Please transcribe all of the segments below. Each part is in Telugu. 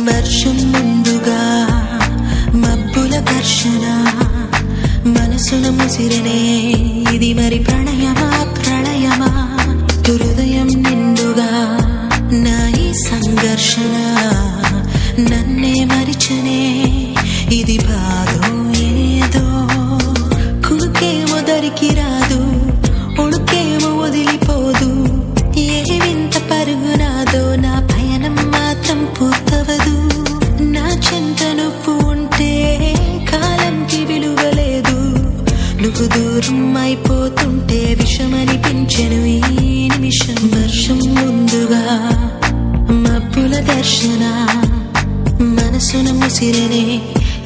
వర్షం ముందుగా మబ్బుల ఘర్షణ మనసున ముసిరనే ఇది మరి ప్రణయమా ప్రళయమా హృదయం నిండుగా నా ఈ సంఘర్షణ నన్నే మరిచనే ఇది బాధో ఏదో కునుకేమో దరికి రాదు ఉణుకేమో వదిలిపోదు ఏ వింత పరుగునాదో నా పయనం మాత్రం పూర్తవదు నా చెంత నువ్వు ఉంటే కాలంకి విలువలేదు నువ్వు దూరం అయిపోతుంటే విషమనిపించెను ఈ నిమిషం వర్షం ముందుగా మబ్బుల దర్శన మనసున ముసిరనే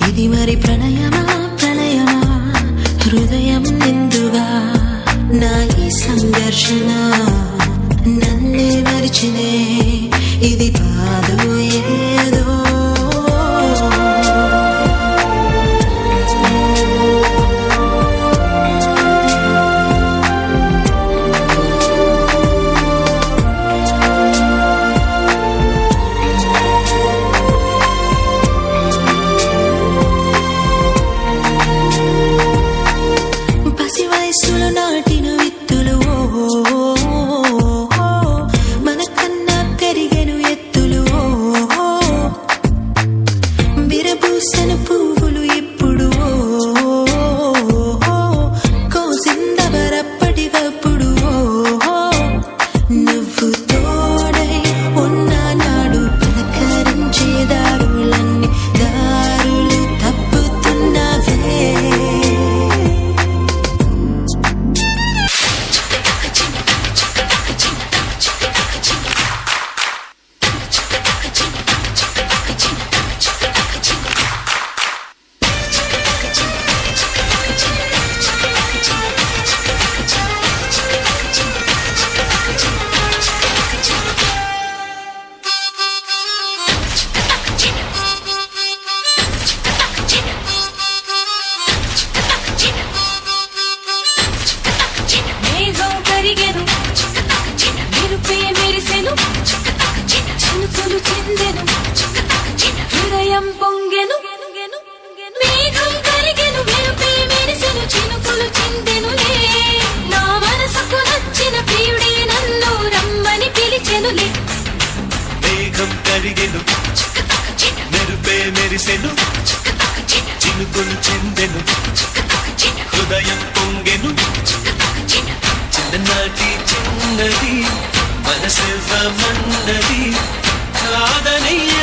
ఇది మరి ప్రణయమా ప్రళయమా హృదయం నిండుగా నా ఈ సంఘర్షణ నన్నే మరిచినే ఇది బాధో ఏదో పసి వయస్సులో నాటిన విత్తులు మనకన్నా పెరిగెను ఎత్తులు విరబూసెను పువ్వులు ఇప్పుడు కోసిందవరప్పటికప్పుడు నువ్వు తోడై ఉన్నా నాడు పలకరించే దారులన్నీ దారులు తప్పుతున్నవే హృదయం పొంగెను మేఘం కరిగెను మెరుపే మెరిసెను చినుకులు చిందెనులే నా మనసుకు నచ్చిన ప్రియుడే నన్ను రమ్మని పిలిచెనులే మేఘం కరిగెను మెరుపే మెరిసెను చినుకులు చిందెను హృదయం పొంగెను చిన్ననాటి చిన్నది మనసివ్వమన్నది కాదనయ్య